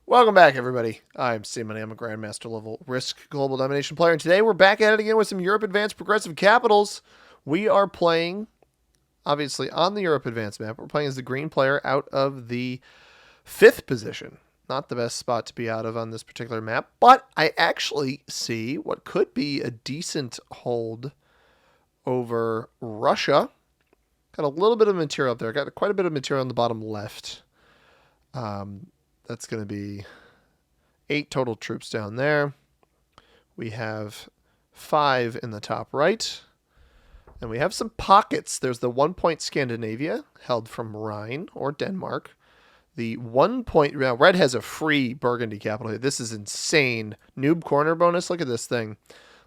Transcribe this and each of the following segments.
Welcome back, everybody. I'm Simon. I'm a Grandmaster level Risk Global Domination player, and today we're back at it again with some Europe Advanced Progressive Capitals. We are playing, obviously, on the Europe Advanced map. We're playing as the green player out of the 5th position. Not the best spot to be out of on this particular map, but I actually see what could be a decent hold over Russia. Got a little bit of material up there. Got quite a bit of material on the bottom left. That's going to be 8 total troops down there. We have 5 in the top right. And we have some pockets. There's the 1 point Scandinavia, held from Rhine or Denmark. The 1 point... Now, red has a free Burgundy capital here. This is insane. Noob corner bonus. Look at this thing.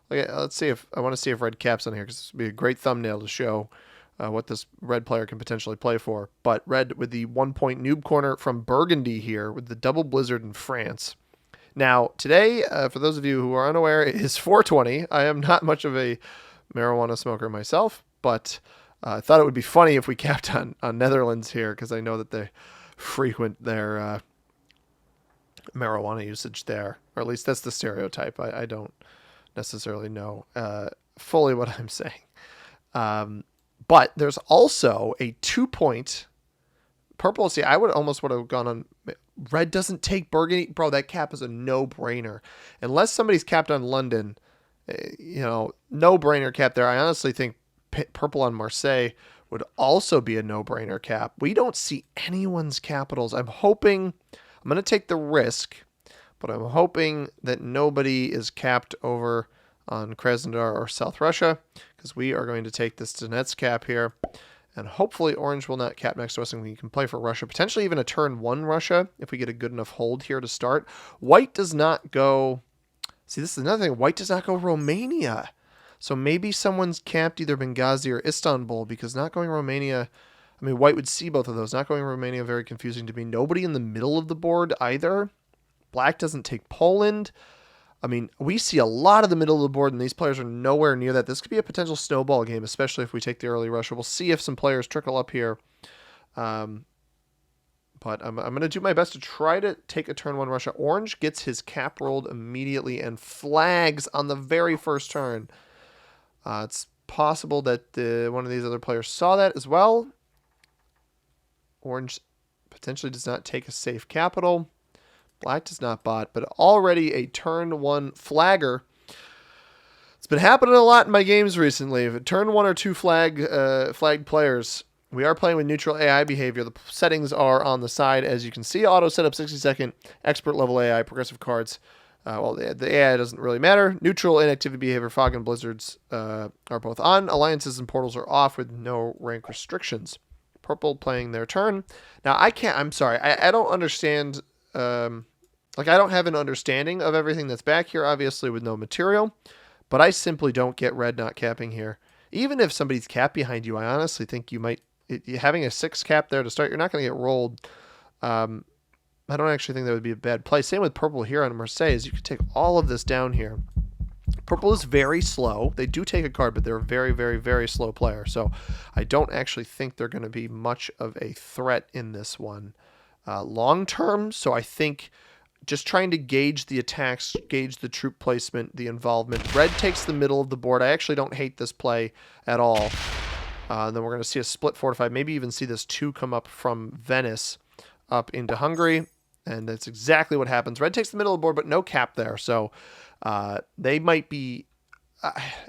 Let's see if... I want to see if red caps on here, because this would be a great thumbnail to show what this red player can potentially play for. But red with the 1 point noob corner from Burgundy here with the double blizzard in France. Now, today, for those of you who are unaware, it is 420. I am not much of a marijuana smoker myself, but I thought it would be funny if we capped on Netherlands here, because I know that they frequent their marijuana usage there. Or at least that's the stereotype. I don't necessarily know fully what I'm saying. But there's also a 2 point purple. See, I would have gone on. Red doesn't take Burgundy. Bro, that cap is a no-brainer. Unless somebody's capped on London, no-brainer cap there. I honestly think purple on Marseille would also be a no-brainer cap. We don't see anyone's capitals. I'm going to take the risk, but I'm hoping that nobody is capped over on Krasnodar or South Russia, because we are going to take this Donetsk cap here, and hopefully orange will not cap next to us, and we can play for Russia, potentially even a turn 1 Russia if we get a good enough hold here to start. White does not go... See, this is another thing. White does not go Romania. So maybe someone's capped either Benghazi or Istanbul, because not going Romania... I mean, white would see both of those. Not going Romania, very confusing to me. Nobody in the middle of the board either. Black doesn't take Poland. I mean, we see a lot of the middle of the board, and these players are nowhere near that. This could be a potential snowball game, especially if we take the early Russia. We'll see if some players trickle up here. But I'm going to do my best to try to take a turn 1 Russia. Orange gets his cap rolled immediately and flags on the very first turn. It's possible that one of these other players saw that as well. Orange potentially does not take a safe capital. Black does not bot, but already a turn 1 flagger. It's been happening a lot in my games recently. If turn 1 or 2 flagged players. We are playing with neutral AI behavior. The settings are on the side, as you can see. Auto setup 60-second, expert level AI, progressive cards. The AI doesn't really matter. Neutral inactivity behavior, fog and blizzards are both on. Alliances and portals are off with no rank restrictions. Purple playing their turn. Now, I'm sorry. I don't understand... I don't have an understanding of everything that's back here, obviously, with no material, but I simply don't get red not capping here. Even if somebody's capped behind you, I honestly think you might, having a 6 cap there to start, you're not going to get rolled. I don't actually think that would be a bad play. Same with purple here on Marseille, is you could take all of this down here. Purple is very slow. They do take a card, but they're a very, very, very slow player, so I don't actually think they're going to be much of a threat in this one. Long term, so I think just trying to gauge the attacks, gauge the troop placement, the involvement. Red takes the middle of the board. I actually don't hate this play at all. Then we're going to see a split 4-5, maybe even see this 2 come up from Venice up into Hungary, and that's exactly what happens. Red takes the middle of the board, but no cap there, so they might be...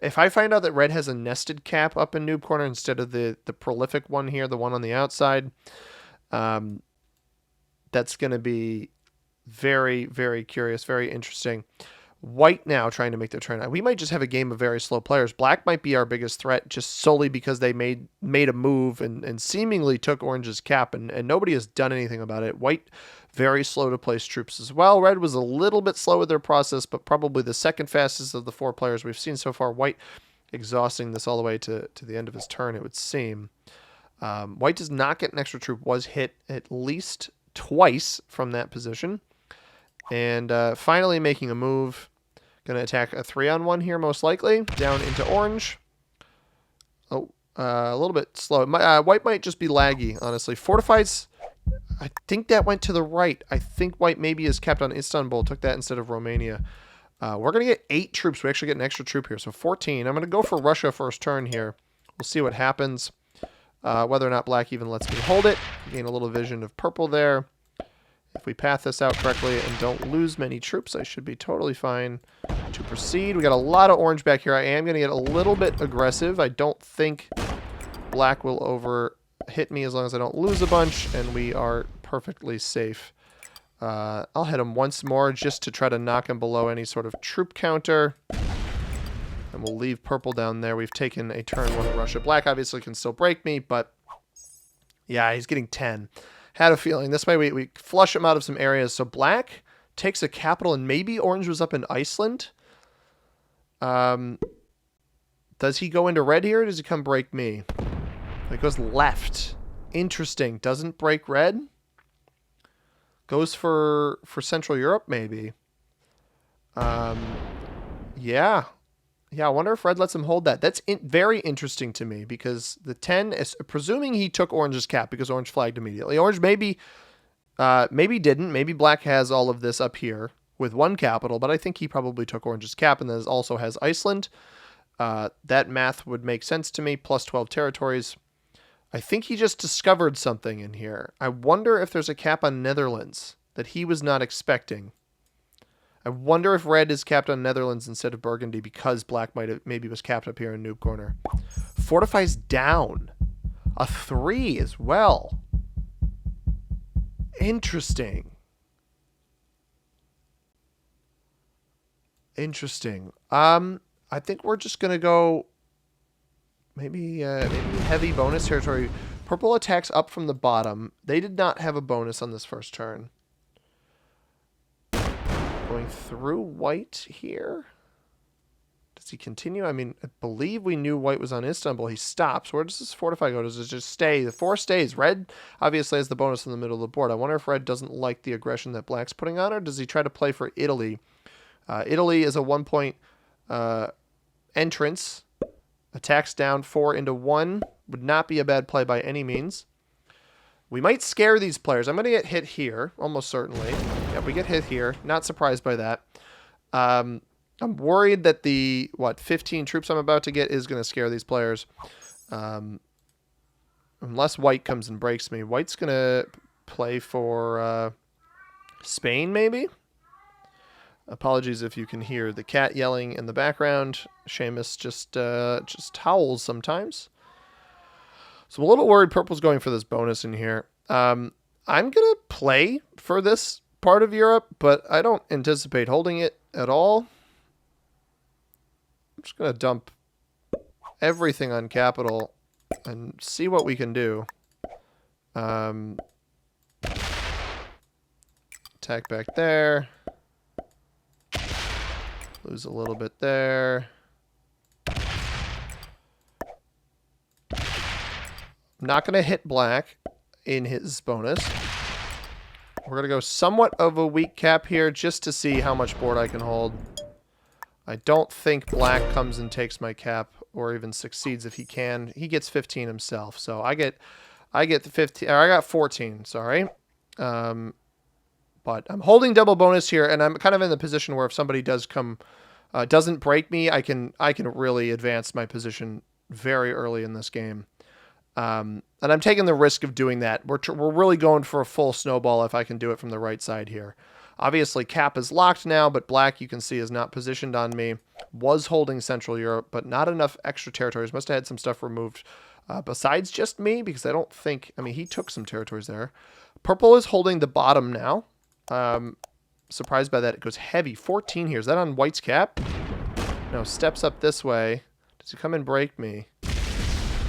if I find out that red has a nested cap up in noob corner instead of the prolific one here, the one on the outside... that's going to be very, very curious, very interesting. White now trying to make their turn. We might just have a game of very slow players. Black might be our biggest threat just solely because they made a move and seemingly took orange's cap, and nobody has done anything about it. White, very slow to place troops as well. Red was a little bit slow with their process, but probably the second fastest of the 4 players we've seen so far. White exhausting this all the way to the end of his turn, it would seem. White does not get an extra troop, was hit at least twice from that position. And finally making a move. Going to attack a 3-on-1 here, most likely. Down into orange. Oh, a little bit slow. White might just be laggy, honestly. Fortified's I think that went to the right. I think white maybe is capped on Istanbul. Took that instead of Romania. We're going to get 8 troops. We actually get an extra troop here. So 14. I'm going to go for Russia first turn here. We'll see what happens. Whether or not black even lets me hold it. Gain a little vision of purple there. If we path this out correctly and don't lose many troops, I should be totally fine to proceed. We got a lot of orange back here. I am going to get a little bit aggressive. I don't think black will hit me as long as I don't lose a bunch, and we are perfectly safe. I'll hit him once more just to try to knock him below any sort of troop counter. And we'll leave purple down there. We've taken a turn 1 Russia. Black obviously can still break me, but yeah, he's getting 10. Had a feeling. This way we flush him out of some areas. So black takes a capital, and maybe orange was up in Iceland. Does he go into red here, or does he come break me? It goes left. Interesting. Doesn't break red. Goes for Central Europe, maybe. Yeah. Yeah, I wonder if red lets him hold that. That's very interesting to me, because the 10 is presuming he took orange's cap because orange flagged immediately. Orange maybe didn't. Maybe black has all of this up here with 1 capital, but I think he probably took orange's cap, and then also has Iceland. That math would make sense to me. Plus 12 territories. I think he just discovered something in here. I wonder if there's a cap on Netherlands that he was not expecting. I wonder if red is capped on Netherlands instead of Burgundy because black maybe was capped up here in Noob Corner. Fortifies down. A 3 as well. Interesting. Interesting. I think we're just going to go maybe heavy bonus territory. Purple attacks up from the bottom. They did not have a bonus on this first turn. Going through white here. Does he continue? I mean, I believe we knew white was on Istanbul. He stops. Where does this fortify go? Does it just stay? The 4 stays. Red obviously has the bonus in the middle of the board. I wonder if red doesn't like the aggression that black's putting on, or does he try to play for Italy? Italy is a 1-point entrance. Attacks down 4 into 1. Would not be a bad play by any means. We might scare these players. I'm going to get hit here, almost certainly. Yeah, we get hit here. Not surprised by that. I'm worried that the, 15 troops I'm about to get is going to scare these players. Unless white comes and breaks me. White's going to play for Spain, maybe? Apologies if you can hear the cat yelling in the background. Seamus just howls sometimes. So I'm a little worried purple's going for this bonus in here. I'm going to play for this part of Europe, but I don't anticipate holding it at all. I'm just going to dump everything on capital and see what we can do. Attack back there. Lose a little bit there. I'm not going to hit black in his bonus. We're going to go somewhat of a weak cap here just to see how much board I can hold. I don't think black comes and takes my cap or even succeeds if he can. He gets 15 himself. So I get the 15, or I got 14, sorry. But I'm holding double bonus here, and I'm kind of in the position where if somebody does come, doesn't break me, I can really advance my position very early in this game. And I'm taking the risk of doing that. We're really going for a full snowball if I can do it from the right side here. Obviously, cap is locked now, but black, you can see, is not positioned on me. Was holding Central Europe, but not enough extra territories. Must have had some stuff removed besides just me, because I don't think... I mean, he took some territories there. Purple is holding the bottom now. Surprised by that. It goes heavy. 14 here. Is that on white's cap? No, steps up this way. Does he come and break me?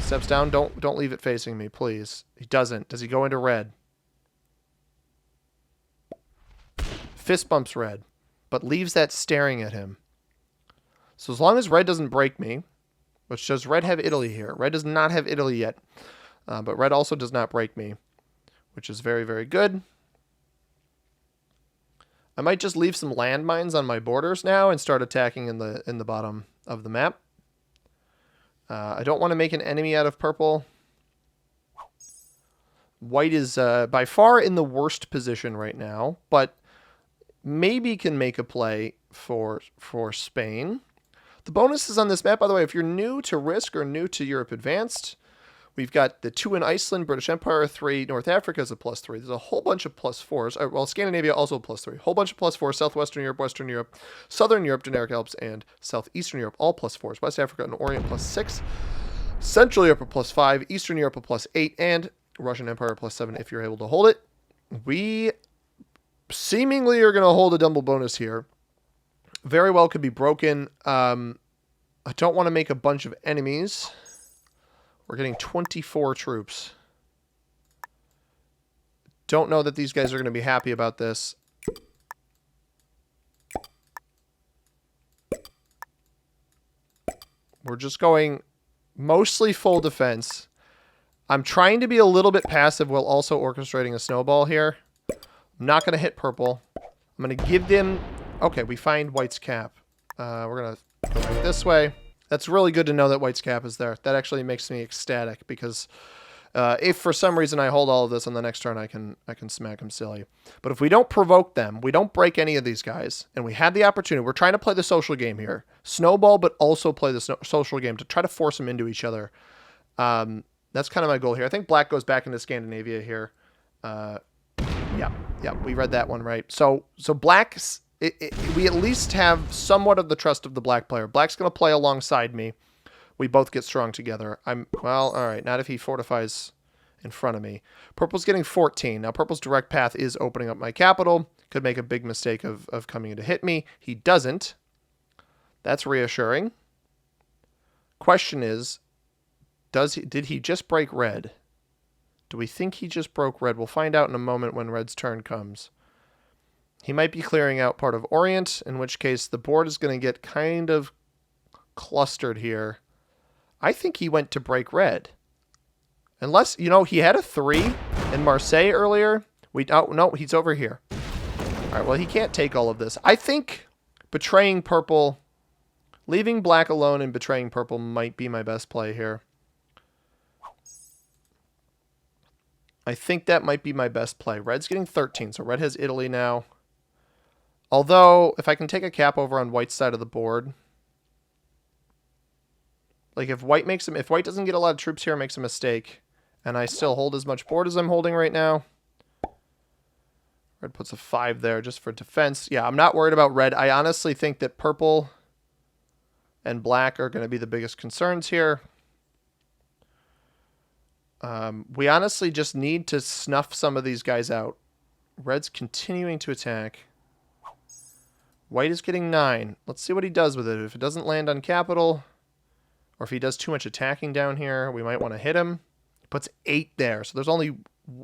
Steps down. Don't leave it facing me, please. He doesn't. Does he go into red? Fist bumps red, but leaves that staring at him. So as long as red doesn't break me, which does red have Italy here? Red does not have Italy yet, but red also does not break me, which is very, very good. I might just leave some landmines on my borders now and start attacking in the bottom of the map. I don't want to make an enemy out of purple. White is by far in the worst position right now, but maybe can make a play for Spain. The bonuses on this map, by the way, if you're new to Risk or new to Europe Advanced, we've got the 2 in Iceland, British Empire, 3, North Africa is a +3. There's a whole bunch of +4s. Well, Scandinavia also +3. Whole bunch of +4s. Southwestern Europe, Western Europe, Southern Europe, Generic Alps, and Southeastern Europe, all +4s. West Africa and Orient +6. Central Europe a +5. Eastern Europe a +8. And Russian Empire +7 if you're able to hold it. We seemingly are going to hold a double bonus here. Very well could be broken. I don't want to make a bunch of enemies. We're getting 24 troops. Don't know that these guys are going to be happy about this. We're just going mostly full defense. I'm trying to be a little bit passive while also orchestrating a snowball here. I'm not going to hit purple. I'm going to give them... Okay, we find White's cap. We're going to go back this way. That's really good to know that White's cap is there. That actually makes me ecstatic because if for some reason I hold all of this on the next turn, I can smack him silly. But if we don't provoke them, we don't break any of these guys, and we had the opportunity, we're trying to play the social game here. Snowball, but also play the social game to try to force them into each other. That's kind of my goal here. I think Black goes back into Scandinavia here. Yeah, we read that one right. So Black... we at least have somewhat of the trust of the Black player. Black's going to play alongside me. We both get strong together. Well, all right, not if he fortifies in front of me. Purple's getting 14. Now, Purple's direct path is opening up my capital. Could make a big mistake of coming in to hit me. He doesn't. That's reassuring. Question is, did he just break red? Do we think he just broke red? We'll find out in a moment when red's turn comes. He might be clearing out part of Orient, in which case the board is going to get kind of clustered here. I think he went to break red. Unless, he had a 3 in Marseille earlier. No, he's over here. All right, well, he can't take all of this. I think betraying purple, leaving Black alone and betraying purple might be my best play here. I think that might be my best play. Red's getting 13, so red has Italy now. Although, if I can take a cap over on White's side of the board, like if White doesn't get a lot of troops here, makes a mistake, and I still hold as much board as I'm holding right now. Red puts a 5 there just for defense. Yeah, I'm not worried about red. I honestly think that purple and Black are going to be the biggest concerns here. We honestly just need to snuff some of these guys out. Red's continuing to attack. White is getting 9. Let's see what he does with it. If it doesn't land on capital, or if he does too much attacking down here, we might want to hit him. He puts 8 there, so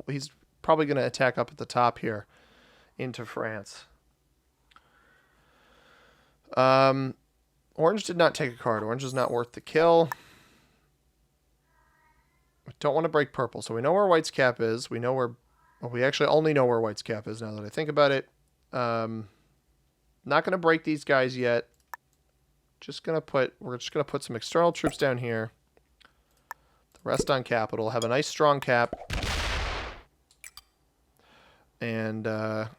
he's probably going to attack up at the top here into France. Orange did not take a card. Orange is not worth the kill. I don't want to break purple, so we know where White's cap is. We know where... Well, we actually only know where White's cap is now that I think about it. Not going to break these guys yet. We're just going to put some external troops down here. The rest on capital. Have a nice strong cap. And I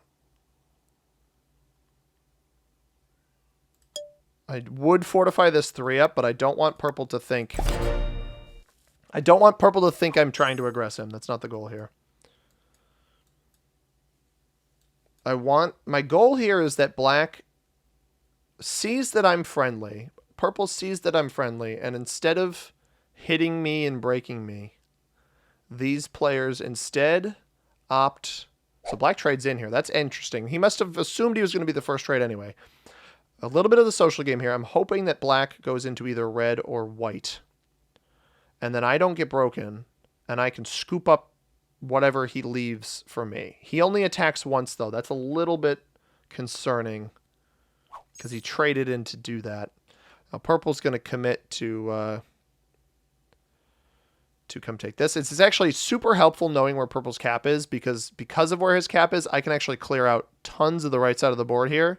would fortify this 3 up, but I don't want purple to think... I'm trying to aggress him. That's not the goal here. My goal here is that Black sees that I'm friendly. Purple sees that I'm friendly, and instead of hitting me and breaking me, these players instead opt... So Black trades in here. That's interesting. He must have assumed he was going to be the first trade anyway. A little bit of the social game here. I'm hoping that Black goes into either red or white. And then I don't get broken, and I can scoop up whatever he leaves for me. He only attacks once, though. That's a little bit concerning because he traded in to do that. Now, purple's going to commit to come take this. It's actually super helpful knowing where purple's cap is because of where his cap is, I can actually clear out tons of the right side of the board here.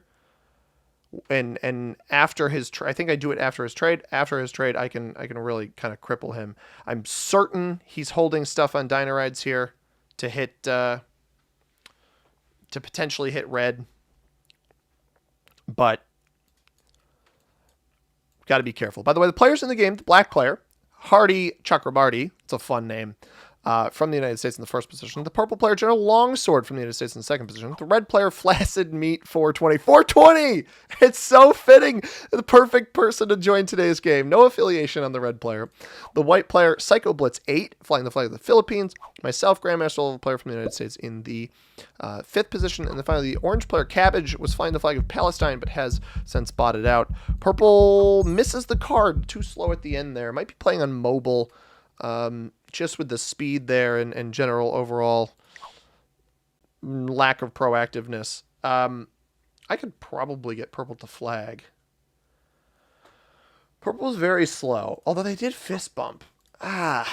And after his I think I do it after his trade. After his trade, I can really kind of cripple him. I'm certain he's holding stuff on Dinarides here to hit to potentially hit red, but got to be careful. By the way, the players in the game, the black player, Hardy Chakrabarti, it's a fun name, from the United States in the first position. The purple player, General Longsword from the United States in the second position. The red player, Flaccid Meat 420. 420! It's so fitting. The perfect person to join today's game. No affiliation on the red player. The white player, Psycho Blitz 8, flying the flag of the Philippines. Myself, Grandmaster level player from the United States in the fifth position. And then finally, the orange player, Cabbage, was flying the flag of Palestine, but has since botted out. Purple misses the card. Too slow at the end there. Might be playing on mobile. Just with the speed there and general overall lack of proactiveness. I could probably get purple to flag. Purple is very slow, although they did fist bump. I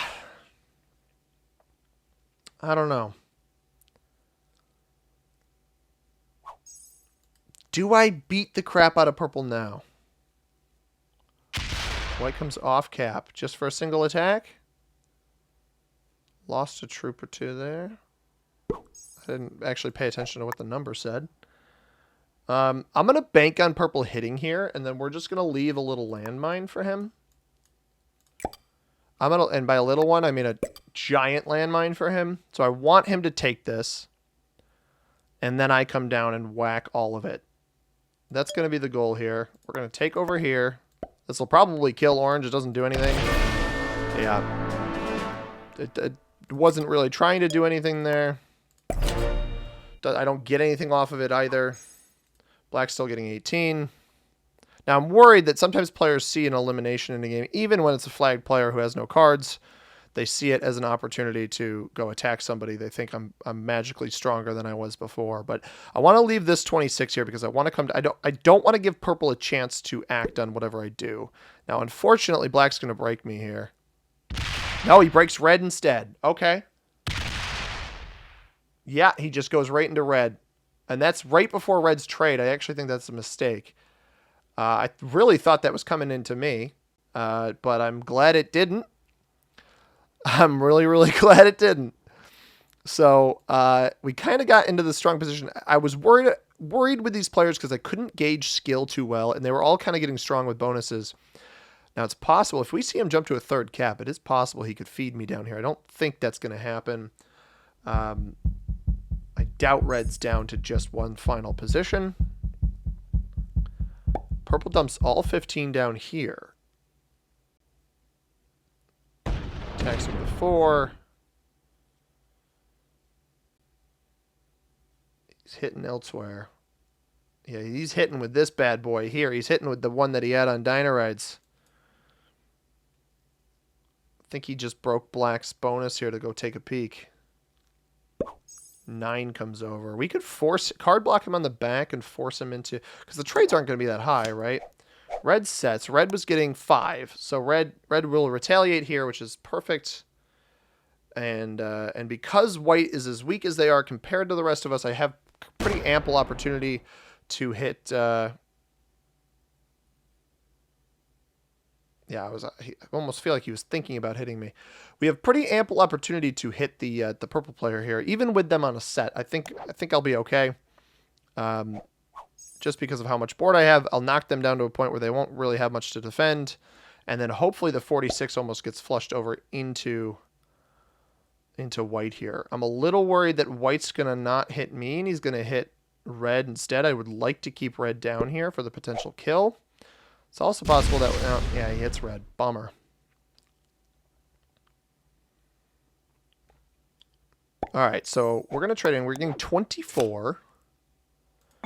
don't know. Do I beat the crap out of purple now? White comes off cap just for a single attack. Lost a troop or two there. I didn't actually pay attention to what the number said. I'm going to bank on purple hitting here, and then we're just going to leave a little landmine for him. And by a little one, I mean a giant landmine for him. So I want him to take this, and then I come down and whack all of it. That's going to be the goal here. We're going to take over here. This will probably kill orange. It doesn't do anything. Yeah. It wasn't really trying to do anything there. I don't get anything off of it either. Black's still getting 18. Now I'm worried that sometimes players see an elimination in a game, even when it's a flagged player who has no cards. They see it as an opportunity to go attack somebody. They think I'm magically stronger than I was before. But I want to leave this 26 here because I want to come to, I don't want to give purple a chance to act on whatever I do. Now, unfortunately, black's going to break me here. No, he breaks red instead. Okay. Yeah, he just goes right into red. And that's right before red's trade. I actually think that's a mistake. I really thought that was coming into me. But I'm glad it didn't. I'm really, really glad it didn't. So we kind of got into the strong position. I was worried with these players because I couldn't gauge skill too well. And they were all kind of getting strong with bonuses. Now, it's possible, if we see him jump to a third cap, it is possible he could feed me down here. I don't think that's going to happen. I doubt red's down to just one final position. Purple dumps all 15 down here. Attacks with the 4. He's hitting elsewhere. Yeah, he's hitting with this bad boy here. He's hitting with the one that he had on Dino-Rides. I think he just broke black's bonus here to go take a peek. 9 comes over. We could card block him on the back and force him into... Because the trades aren't going to be that high, right? Red sets. Red was getting 5. So red will retaliate here, which is perfect. And because white is as weak as they are compared to the rest of us, I have pretty ample opportunity to hit... Yeah, I almost feel like he was thinking about hitting me. We have pretty ample opportunity to hit the purple player here, even with them on a set. I think I'll be okay. Just because of how much board I have, I'll knock them down to a point where they won't really have much to defend, and then hopefully the 46 almost gets flushed over into white here. I'm a little worried that white's gonna not hit me, and he's gonna hit red instead. I would like to keep red down here for the potential kill. It's also possible that... Oh, yeah, he hits red. Bummer. All right, so we're going to trade in. We're getting 24.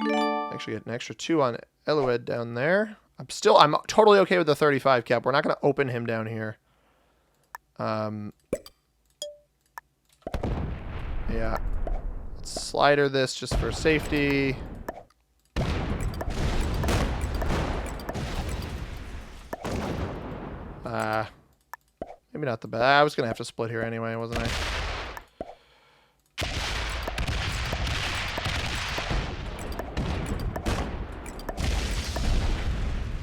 Actually get an extra 2 on Elued down there. I'm totally okay with the 35 cap. We're not going to open him down here. Yeah. Let's slider this just for safety. Maybe not the best. I was going to have to split here anyway, wasn't I?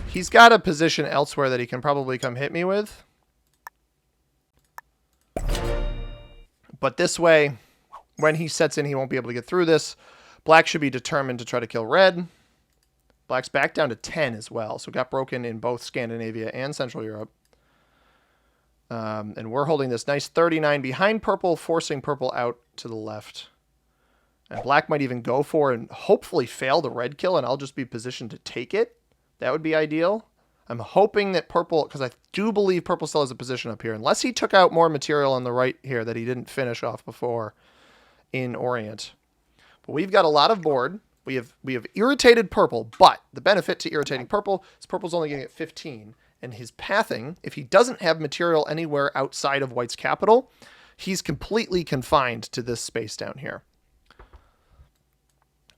He's got a position elsewhere that he can probably come hit me with. But this way, When he sets in, he won't be able to get through this. Black should be determined to try to kill red. Black's back down to 10 as well, so got broken in both Scandinavia and Central Europe. And we're holding this nice 39 behind purple, forcing purple out to the left. And black might even go for and hopefully fail the red kill, and I'll just be positioned to take it. That would be ideal. I'm hoping that purple, because I do believe purple still has a position up here, unless he took out more material on the right here that he didn't finish off before in Orient. But we've got a lot of board. We have irritated purple, but the benefit to irritating purple is purple's only getting at 15. And his pathing, if he doesn't have material anywhere outside of white's capital, he's completely confined to this space down here.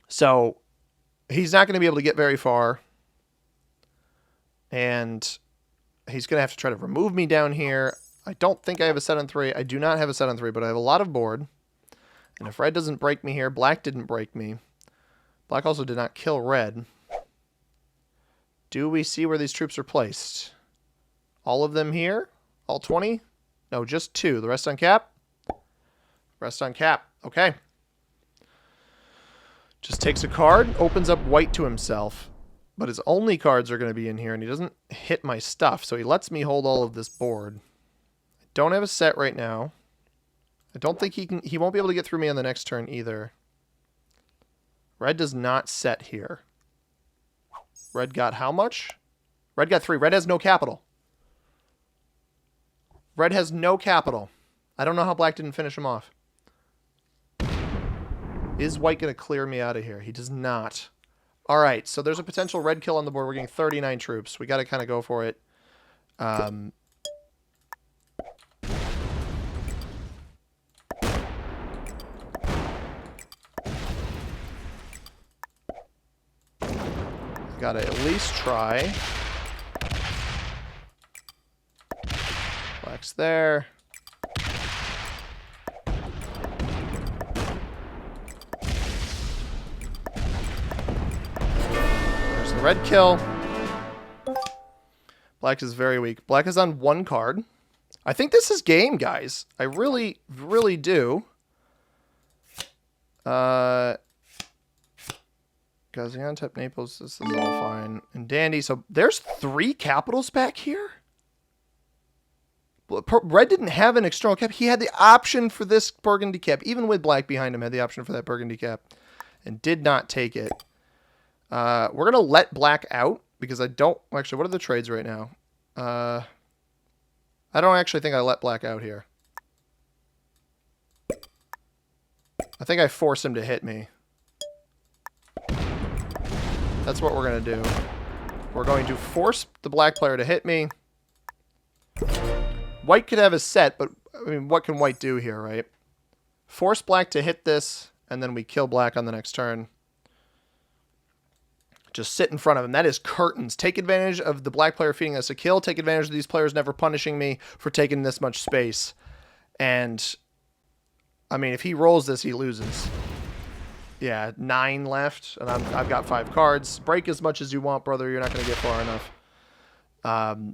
So he's not going to be able to get very far. And he's going to have to try to remove me down here. I don't think I have a set on 3. I do not have a set on 3, but I have a lot of board. And if red doesn't break me here, black didn't break me. Black also did not kill red. Do we see where these troops are placed? All of them here? All 20? No, just 2. The rest on cap? Rest on cap. Okay. Just takes a card, opens up white to himself. But his only cards are going to be in here, and he doesn't hit my stuff, so he lets me hold all of this board. I don't have a set right now. I don't think he won't be able to get through me on the next turn either. Red does not set here. Red got how much? Red got 3. Red has no capital. Red has no capital. I don't know how black didn't finish him off. Is white going to clear me out of here? He does not. All right, so there's a potential red kill on the board. We're getting 39 troops. We got to kind of go for it. Got to at least try. Black's there. There's the red kill. Black is very weak. Black is on 1 card. I think this is game, guys. I really, really do. Gaziantep, Naples, this is all fine. And dandy. So there's 3 capitals back here? Red didn't have an external cap. He had the option for this burgundy cap. Even with black behind him, had the option for that burgundy cap. And did not take it. We're going to let black out. Because I don't... Actually, what are the trades right now? I don't actually think I let black out here. I think I force him to hit me. That's what we're going to do. We're going to force the black player to hit me. White could have a set, but I mean, what can white do here, right? Force black to hit this, and then we kill black on the next turn. Just sit in front of him. That is curtains. Take advantage of the black player feeding us a kill. Take advantage of these players never punishing me for taking this much space. And, I mean, if he rolls this, he loses. Yeah, 9 left, and I've got 5 cards. Break as much as you want, brother. You're not going to get far enough.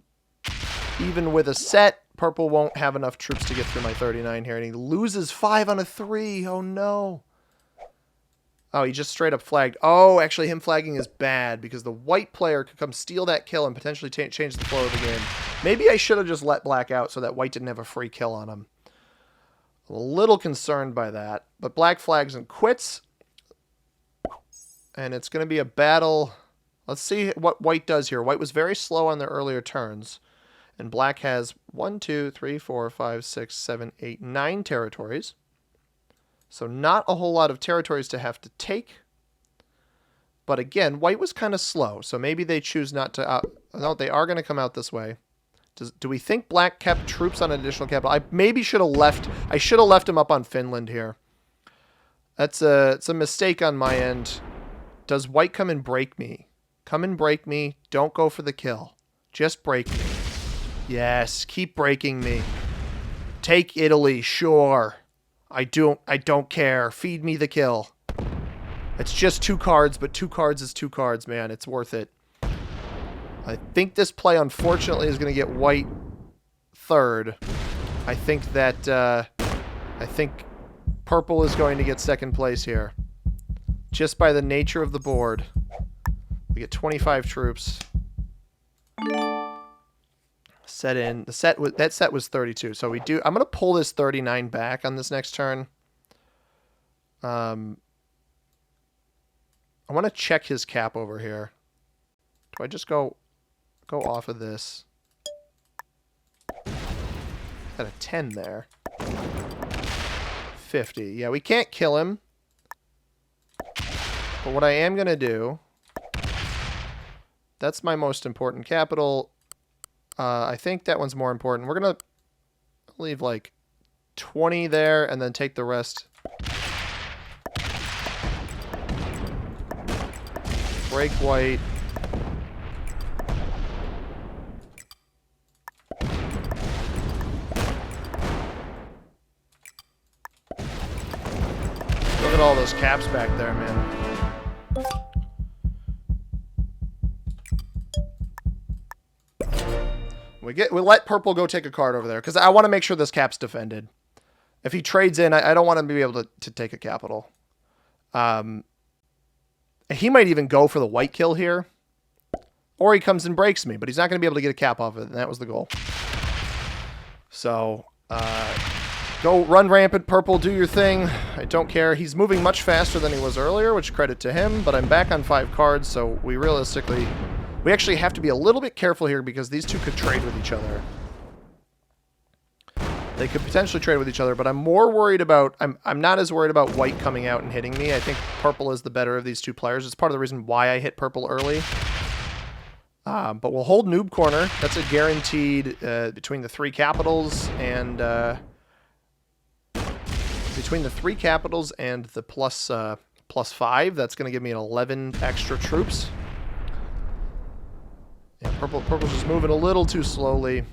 Even with a set, purple won't have enough troops to get through my 39 here, and he loses 5 on a 3. Oh, no. Oh, he just straight up flagged. Oh, actually, him flagging is bad, because the white player could come steal that kill and potentially change the flow of the game. Maybe I should have just let black out so that white didn't have a free kill on him. I'm a little concerned by that, but black flags and quits. And it's going to be a battle. Let's see what white does here. White was very slow on their earlier turns. And black has 1, 2, 3, 4, 5, 6, 7, 8, 9 territories. So not a whole lot of territories to have to take. But again, white was kind of slow. So maybe they choose not to... no, they are going to come out this way. Do we think black kept troops on an additional capital? I maybe should have left... I should have left him up on Finland here. It's a mistake on my end. Does white come and break me? Come and break me. Don't go for the kill. Just break me. Yes, keep breaking me. Take Italy, sure. I don't care. Feed me the kill. It's just 2 cards, but 2 cards is 2 cards, man. It's worth it. I think this play, unfortunately, is going to get white 3rd. I think that, purple is going to get second place here. Just by the nature of the board. We get 25 troops. Set in. That set was 32. So I'm going to pull this 39 back on this next turn. I want to check his cap over here. Do I just go off of this? Got a 10 there. 50. Yeah, we can't kill him. But what I am going to do... That's my most important capital. I think that one's more important. We're going to leave like 20 there and then take the rest. Break white. Look at all those caps back there, man. We let purple go take a card over there because I want to make sure this cap's defended. If he trades in, I don't want him to be able to take a capital. He might even go for the white kill here. Or he comes and breaks me, but he's not going to be able to get a cap off it, and that was the goal. So, go run rampant, purple, do your thing. I don't care. He's moving much faster than he was earlier, which credit to him, but I'm back on 5 cards, so we realistically... We actually have to be a little bit careful here because these two could trade with each other. They could potentially trade with each other, but I'm more worried about... I'm not as worried about white coming out and hitting me. I think purple is the better of these two players. It's part of the reason why I hit purple early. But we'll hold noob corner. That's a guaranteed between the 3 capitals and... between the 3 capitals and the plus 5, that's going to give me an 11 extra troops. Yeah, purple's just moving a little too slowly.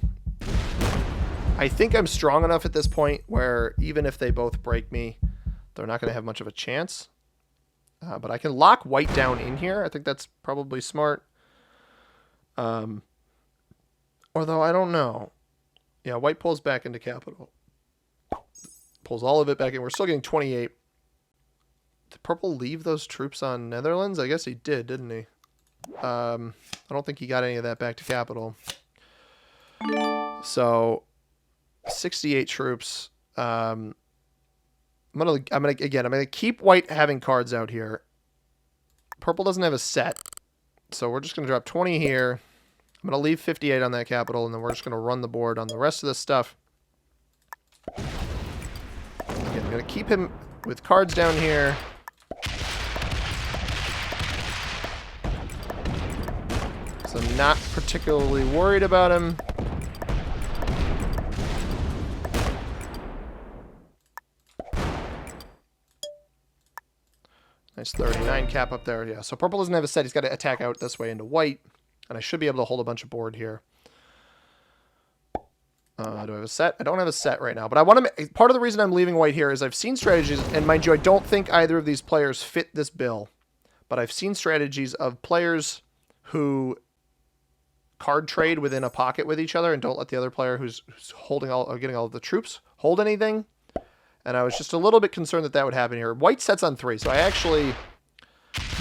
I think I'm strong enough at this point where even if they both break me, they're not going to have much of a chance. But I can lock white down in here. I think that's probably smart. Although I don't know. Yeah, white pulls back into capital. Pulls all of it back in. We're still getting 28. Did purple leave those troops on Netherlands? I guess he did, didn't he? I don't think he got any of that back to capital. So 68 troops. I'm gonna keep white having cards out here. Purple doesn't have a set, so we're just gonna drop 20 here. I'm gonna leave 58 on that capital, and then we're just gonna run the board on the rest of this stuff. Again, I'm gonna keep him with cards down here. So I'm not particularly worried about him. Nice 39 cap up there. Yeah, so purple doesn't have a set. He's got to attack out this way into white. And I should be able to hold a bunch of board here. Do I have a set? I don't have a set right now. But I want to... Part of the reason I'm leaving white here is I've seen strategies... And mind you, I don't think either of these players fit this bill. But I've seen strategies of players who... card trade within a pocket with each other and don't let the other player who's holding all or getting all of the troops hold anything. And I was just a little bit concerned that would happen here. White sets on 3, so I actually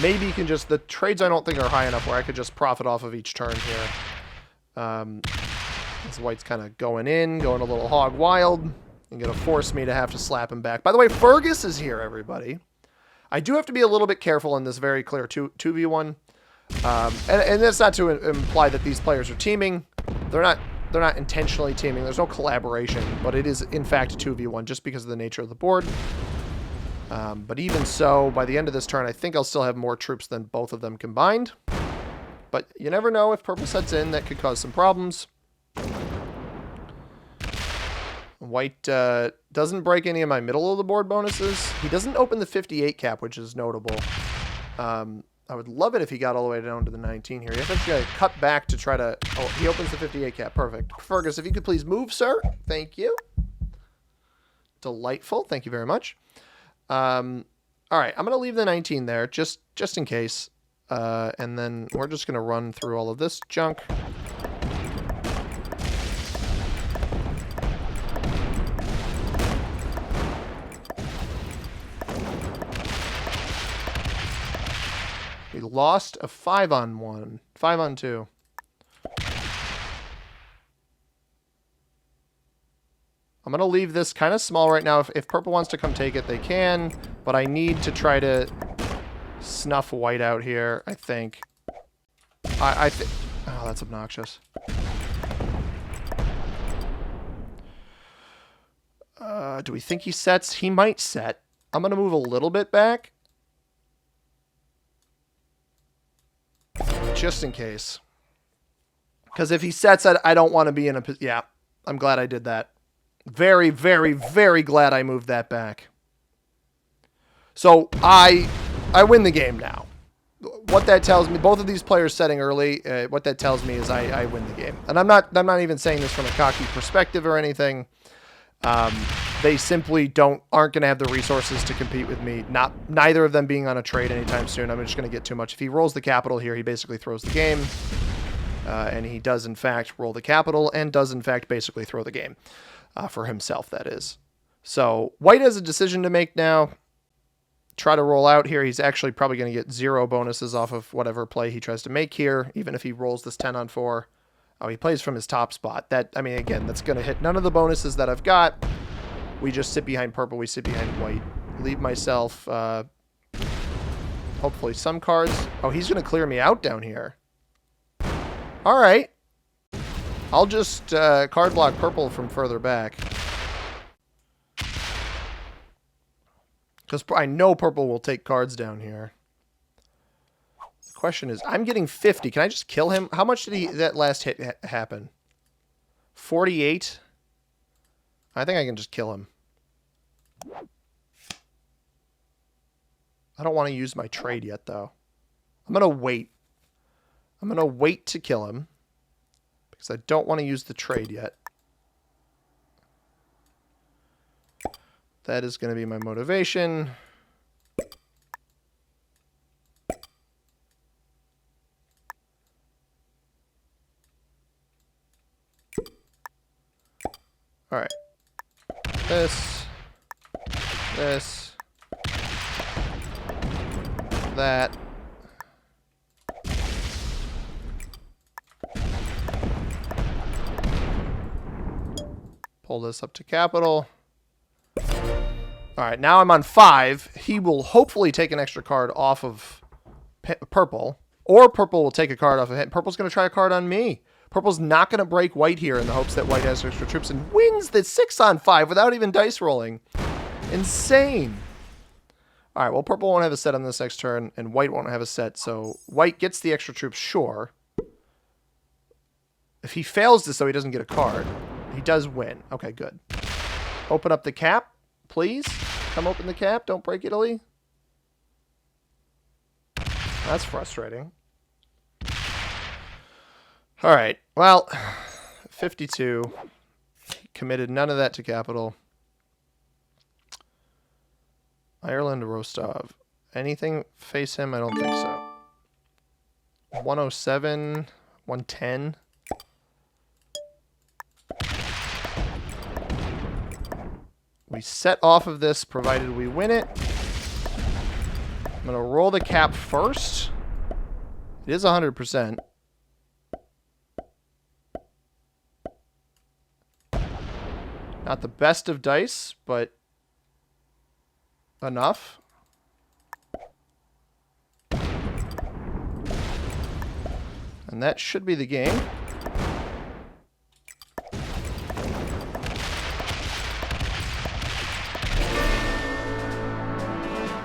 maybe can just... The trades I don't think are high enough where I could just profit off of each turn here. This white's kind of going a little hog wild, and going to force me to have to slap him back. By the way, Fergus is here, everybody. I do have to be a little bit careful in this very clear 2v1. And that's not to imply that these players are teaming. They're not intentionally teaming. There's no collaboration, but it is in fact a 2v1 just because of the nature of the board. But even so, by the end of this turn, I think I'll still have more troops than both of them combined. But you never know, if purple sets in, that could cause some problems. White doesn't break any of my middle of the board bonuses. He doesn't open the 58 cap, which is notable. I would love it if he got all the way down to the 19 here. You have to cut back to try to... Oh, he opens the 58 cap. Perfect. Fergus, if you could please move, sir. Thank you. Delightful. Thank you very much. All right, I'm going to leave the 19 there just in case. And then we're just going to run through all of this junk. We lost a 5-on-1. 5-on-2. I'm going to leave this kind of small right now. If purple wants to come take it, they can. But I need to try to snuff white out here, I think. I think... Oh, that's obnoxious. Do we think he sets? He might set. I'm going to move a little bit back. Just in case. Because if he sets, I don't want to be in a... Yeah, I'm glad I did that. Very, very, very glad I moved that back. So I win the game now. What that tells me, both of these players setting early, what that tells me is I win the game. And I'm not even saying this from a cocky perspective or anything. They simply aren't going to have the resources to compete with me. Neither of them being on a trade anytime soon. I'm just going to get too much. If he rolls the capital here, he basically throws the game. And he does, in fact, roll the capital and does, in fact, basically throw the game. For himself, that is. So white has a decision to make now. Try to roll out here. He's actually probably going to get 0 bonuses off of whatever play he tries to make here, even if he rolls this 10-on-4. Oh, he plays from his top spot. That, I mean, again, that's going to hit none of the bonuses that I've got. We just sit behind purple. We sit behind white. Leave myself, hopefully some cards. Oh, he's going to clear me out down here. All right. I'll just card block purple from further back. Because I know purple will take cards down here. The question is, I'm getting 50. Can I just kill him? How much did that last hit happen? 48? I think I can just kill him. I don't want to use my trade yet, though. I'm going to wait. I'm going to wait to kill him. Because I don't want to use the trade yet. That is going to be my motivation. All right. This. That. Pull this up to capital. All right, now I'm on 5. He will hopefully take an extra card off of purple. Or purple will take a card off of him. Purple's going to try a card on me. Purple's not going to break white here in the hopes that white has extra troops and wins the 6-on-5 without even dice rolling. Insane. All right, well, purple won't have a set on this next turn, and white won't have a set. So white gets the extra troops, sure. If he fails this, though, he doesn't get a card. He does win. Okay, good. Open up the cap, please. Come open the cap. Don't break Italy. That's frustrating. All right. Well, 52. Committed none of that to capital. Ireland, Rostov. Anything face him? I don't think so. 107, 110. We set off of this, provided we win it. I'm going to roll the cap first. It is 100%. Not the best of dice, but enough. And that should be the game.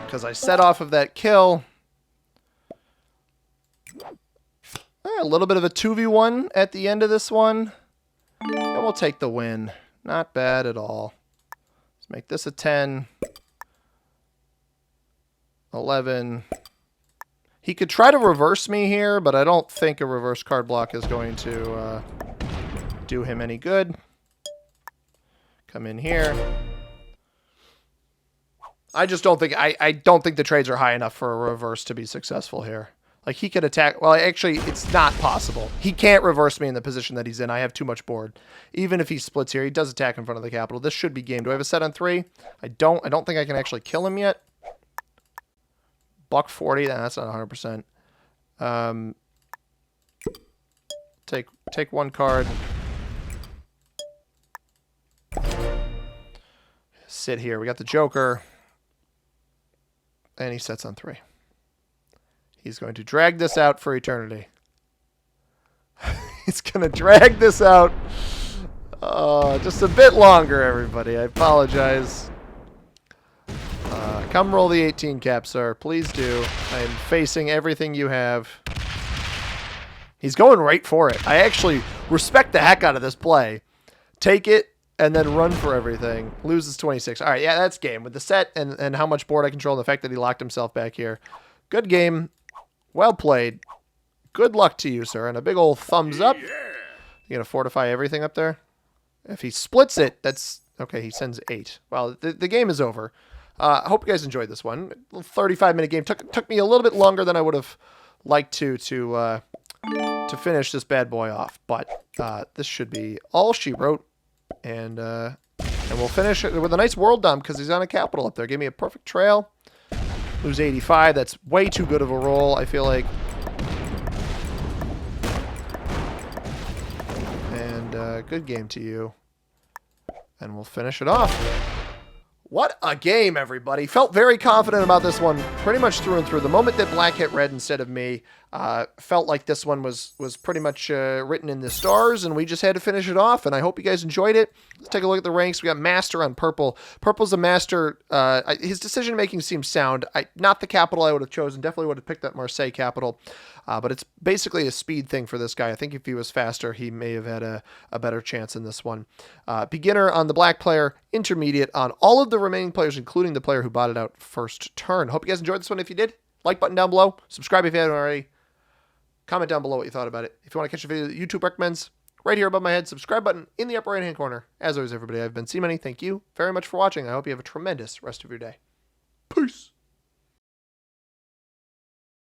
Because I set off of that kill. A little bit of a 2v1 at the end of this one. And we'll take the win. Not bad at all. Let's make this a 10. 11. He could try to reverse me here, but I don't think a reverse card block is going to do him any good. Come in here. I just don't think I don't think the trades are high enough for a reverse to be successful here. Like, he could attack. Well, actually, it's not possible. He can't reverse me in the position that he's in. I have too much board. Even if he splits here, he does attack in front of the capital. This should be game. Do I have a set on 3? I don't think I can actually kill him yet. Buck 40. That's not 100%. Take one card. Sit here. We got the Joker. And he sets on 3. He's going to drag this out for eternity. He's going to drag this out just a bit longer, everybody. I apologize. Come roll the 18 cap, sir. Please do. I am facing everything you have. He's going right for it. I actually respect the heck out of this play. Take it and then run for everything. Loses 26. All right, yeah, that's game. With the set and how much board I control and the fact that he locked himself back here. Good game. Well played. Good luck to you, sir. And a big old thumbs up. You going to fortify everything up there? If he splits it, that's... Okay, he sends 8. Well, the game is over. I hope you guys enjoyed this one. 35-minute game. Took me a little bit longer than I would have liked to finish this bad boy off. But this should be all she wrote. And we'll finish it with a nice world dump because he's on a capital up there. Gave me a perfect trail. Lose 85. That's way too good of a roll, I feel like. And good game to you. And we'll finish it off. What a game, everybody. Felt very confident about this one pretty much through and through. The moment that black hit red instead of me, felt like this one was pretty much written in the stars, and we just had to finish it off, and I hope you guys enjoyed it. Let's take a look at the ranks. We got Master on purple. Purple's a Master. His decision-making seems sound. Not the capital I would have chosen. Definitely would have picked that Marseille capital, but it's basically a speed thing for this guy. I think if he was faster, he may have had a better chance in this one. Beginner on the black player, intermediate on all of the remaining players, including the player who bought it out first turn. Hope you guys enjoyed this one. If you did, like button down below. Subscribe if you haven't already. Comment down below what you thought about it. If you want to catch a video that YouTube recommends, right here above my head, subscribe button in the upper right-hand corner. As always, everybody, I've been C-Money. Thank you very much for watching. I hope you have a tremendous rest of your day. Peace.